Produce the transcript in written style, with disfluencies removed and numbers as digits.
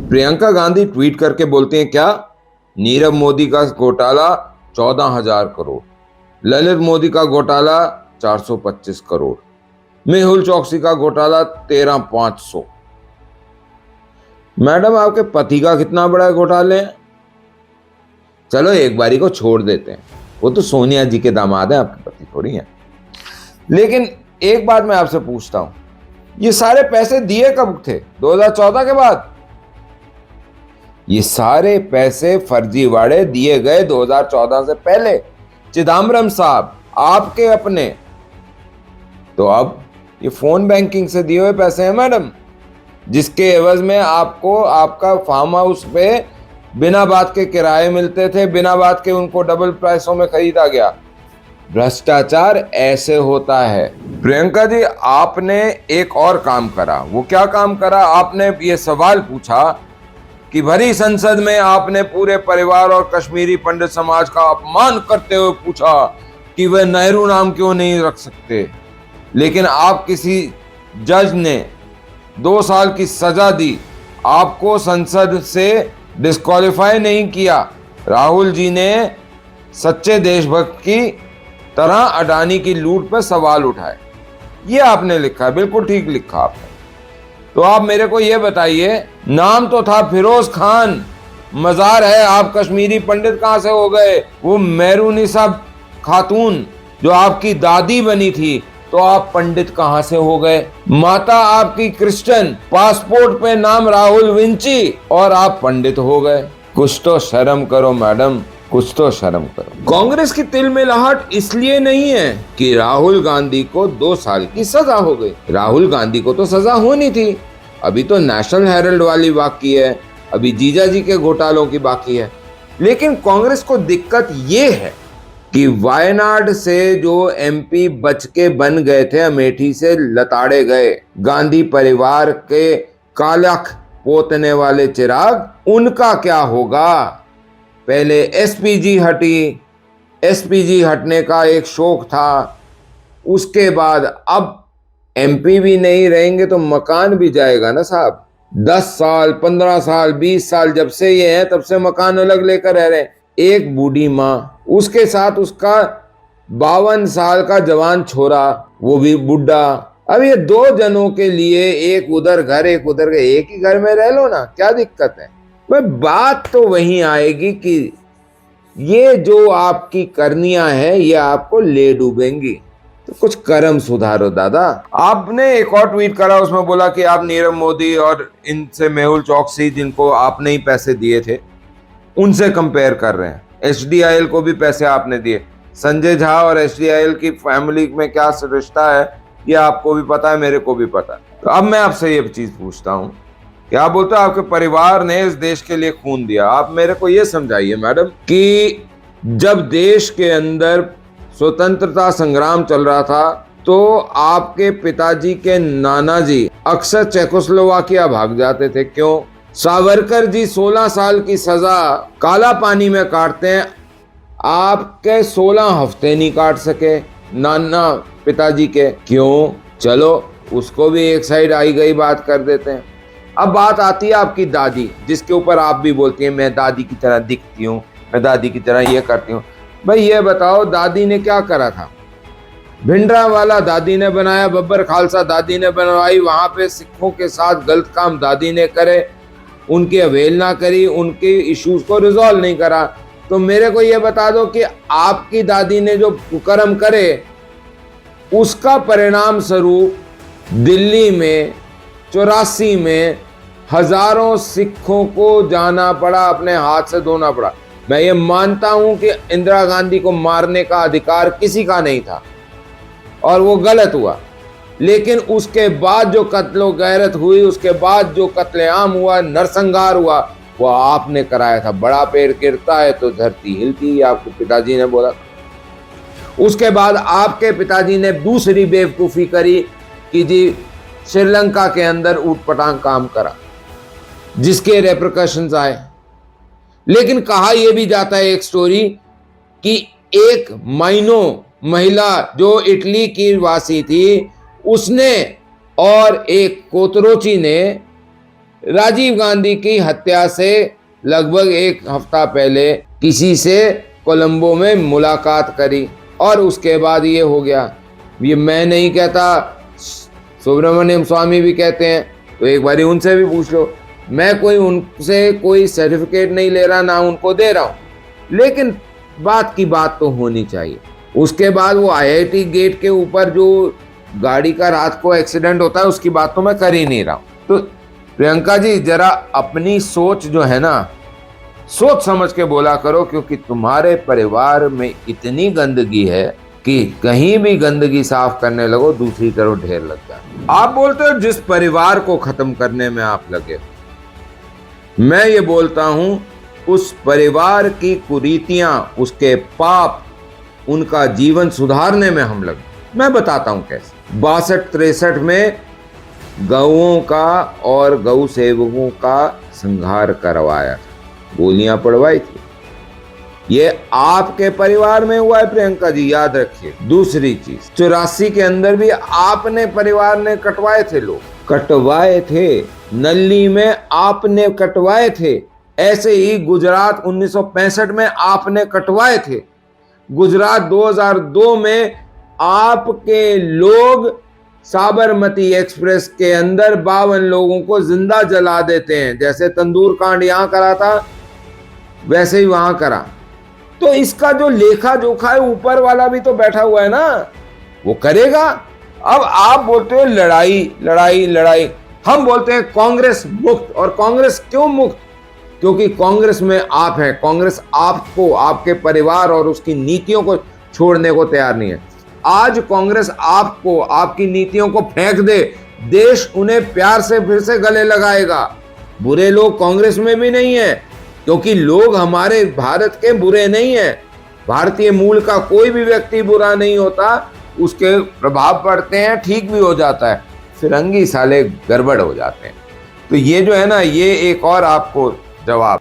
Priyanka Gandhi tweet करके बोलती हैं क्या, नीरव मोदी का घोटाला 14,000 करोड़, ललित मोदी का घोटाला 425 करोड़, मेहुल चौकसी का घोटाला 13,500। मैडम आपके पति का कितना बड़ा घोटाले है? चलो एक बारी को छोड़ देते हैं, वो तो सोनिया जी के दामाद हैं, आपके पति थोड़ी हैं। लेकिन एक बात मैं आपसे पूछता हूं, ये सारे पैसे दिए कब थे? 2014 के बाद? ये सारे पैसे फर्जीवाड़े दिए गए 2014 से पहले। चिदम्बरम साहब आपके अपने, तो अब ये फोन बैंकिंग से दिए हुए पैसे हैं मैडम, जिसके एवज में आपको आपका फार्म हाउस पे बिना बात के किराए मिलते थे, बिना बात के उनको डबल प्राइसों में खरीदा गया। भ्रष्टाचार ऐसे होता है। प्रियंका जी आपने एक और काम करा, वो क्या काम करा? आपने ये सवाल पूछा कि भरी संसद में आपने पूरे परिवार और कश्मीरी पंडित समाज का अपमान करते हुए पूछा कि वह नेहरू नाम क्यों नहीं रख सकते। लेकिन आप किसी जज ने 2 साल की सजा दी, आपको संसद से डिस्क्वालीफाई नहीं किया। राहुल जी ने सच्चे देशभक्त की तरह अडानी की लूट पर सवाल उठाए, ये आपने लिखा, बिल्कुल ठीक लिखा आपने। तो आप मेरे को ये बताइए, नाम तो था फिरोज खान, मजार है, आप कश्मीरी पंडित कहां से हो गए? वो मेहरुनिसा खातून जो आपकी दादी बनी थी, तो आप पंडित कहां से हो गए? माता आपकी क्रिश्चियन, पासपोर्ट पे नाम राहुल विंची, और आप पंडित हो गए। कुछ तो शर्म करो मैडम, कुछ तो शर्म करो। कांग्रेस की तिलमिलाहट इसलिए नहीं है कि राहुल गांधी को 2 साल की सजा हो गई। राहुल गांधी को तो सजा होनी थी, अभी तो नेशनल हेराल्ड वाली बाकी है, अभी जीजा जी के घोटालों की बाकी है। लेकिन कांग्रेस को दिक्कत ये है कि वायनाड से जो एमपी बच के बन गए थे, अमेठी से लताड़े गए, गांधी परिवार के कालख पोतने वाले चिराग, उनका क्या होगा? पहले एसपीजी हटी, एसपीजी हटने का एक शौक था, उसके बाद अब एमपी भी नहीं रहेंगे तो मकान भी जाएगा ना साहब। 10 साल 15 साल 20 साल जब से ये है तब से मकान अलग लेकर रह रहे हैं। एक बूढ़ी माँ, उसके साथ उसका 52 साल का जवान छोरा, वो भी बुढ़ा। अब ये 2 जनों के लिए एक उधर घर एक उधर घर, एक ही घर में रह लो ना, क्या दिक्कत है? भाई बात तो वहीं आएगी कि ये जो आपकी करनियां हैं ये आपको ले डूबेंगी, तो कुछ कर्म सुधारो दादा। आपने एक और ट्वीट करा, उसमें बोला कि आप नीरव मोदी और इनसे मेहुल चौकसी, जिनको आपने ही पैसे दिए थे, उनसे कंपेयर कर रहे हैं। एचडीआईएल को भी पैसे आपने दिए। संजय झा और एचडीआईएल की फैमिली में क्या रिश्ता है ये आपको भी पता है, मेरे को भी पता है। तो अब मैं आपसे ये चीज पूछता हूँ, क्या बोलते हो आपके परिवार ने इस देश के लिए खून दिया? आप मेरे को ये समझाइए मैडम कि जब देश के अंदर स्वतंत्रता संग्राम चल रहा था तो आपके पिताजी के नाना जी अक्सर चेकोस्लोवाकिया भाग जाते थे, क्यों? सावरकर जी 16 साल की सजा काला पानी में काटते हैं, आपके 16 हफ्ते नहीं काट सके नाना पिताजी के, क्यों? चलो उसको भी एक साइड आई गई बात कर देते हैं। अब बात आती है आपकी दादी, जिसके ऊपर आप भी बोलती हैं मैं दादी की तरह दिखती हूँ, मैं दादी की तरह ये करती हूँ। भाई ये बताओ दादी ने क्या करा था? भिंडरावाला दादी ने बनाया, बब्बर खालसा दादी ने बनवाई, वहां पे सिखों के साथ गलत काम दादी ने करे, उनकी अवहेलना करी, उनके इश्यूज को रिजॉल्व नहीं करा। तो मेरे को ये बता दो कि आपकी दादी ने जो कुकर्म करे उसका परिणाम स्वरूप दिल्ली में 84 में हजारों सिखों को जाना पड़ा, अपने हाथ से धोना पड़ा। मैं ये मानता हूं कि इंदिरा गांधी को मारने का अधिकार किसी का नहीं था और वो गलत हुआ, लेकिन उसके बाद जो कत्लो गैरत हुई, उसके बाद जो कत्लेआम हुआ, नरसंहार हुआ, वो आपने कराया था। बड़ा पेड़ गिरता है तो धरती हिलती, आपके पिताजी ने बोला। उसके बाद आपके पिताजी ने दूसरी बेवकूफ़ी करी कि जी श्रीलंका के अंदर ऊटपटांग काम करा, जिसके रेपरकशंस आए। लेकिन कहा यह भी जाता है एक स्टोरी कि एक माइनो महिला जो इटली की वासी थी, उसने और एक कोतरोची ने राजीव गांधी की हत्या से लगभग एक हफ्ता पहले किसी से कोलंबो में मुलाकात करी और उसके बाद ये हो गया। ये मैं नहीं कहता, सुब्रमण्यम स्वामी भी कहते हैं, तो एक बारी उनसे भी पूछ लो। मैं कोई उनसे कोई सर्टिफिकेट नहीं ले रहा, ना उनको दे रहा हूं, लेकिन बात की बात तो होनी चाहिए। उसके बाद वो IIT गेट के ऊपर जो गाड़ी का रात को एक्सीडेंट होता है उसकी बात तो मैं कर ही नहीं रहा हूं। तो प्रियंका जी जरा अपनी सोच जो है ना, सोच समझ के बोला करो, क्योंकि तुम्हारे परिवार में इतनी गंदगी है कि कहीं भी गंदगी साफ करने लगो दूसरी तरफ ढेर लग जाए। आप बोलते हो जिस परिवार को खत्म करने में आप लगे हो, मैं ये बोलता हूं उस परिवार की कुरीतियां, उसके पाप, उनका जीवन सुधारने में हम लगे। मैं बताता हूं कैसे। 62-63 में गौओं का और गौ सेवकों का संहार करवाया था, गोलियां पड़वाई थी। ये आपके परिवार में हुआ है प्रियंका जी, याद रखिए। दूसरी चीज, 84 के अंदर भी आपने परिवार ने कटवाए थे, लोग कटवाए थे, नल्ली में आपने कटवाए थे। ऐसे ही गुजरात 1965 में आपने कटवाए थे। गुजरात 2002 में आपके लोग साबरमती एक्सप्रेस के अंदर 52 लोगों को जिंदा जला देते हैं। जैसे तंदूर कांड यहां करा था वैसे ही वहां करा। तो इसका जो लेखा जोखा है ऊपर वाला भी तो बैठा हुआ है ना, वो करेगा। अब आप बोलते हो लड़ाई लड़ाई लड़ाई, हम बोलते हैं कांग्रेस मुक्त। और कांग्रेस क्यों मुक्त? क्योंकि कांग्रेस में आप हैं। कांग्रेस आपको, आपके परिवार और उसकी नीतियों को छोड़ने को तैयार नहीं है। आज कांग्रेस आपको, आपकी नीतियों को फेंक दे, देश उन्हें प्यार से फिर से गले लगाएगा। बुरे लोग कांग्रेस में भी नहीं है, क्योंकि लोग हमारे भारत के बुरे नहीं है। भारतीय मूल का कोई भी व्यक्ति बुरा नहीं होता, उसके प्रभाव पड़ते हैं, ठीक भी हो जाता है, फिरंगी साले गड़बड़ हो जाते हैं। तो ये जो है ना, ये एक और आपको जवाब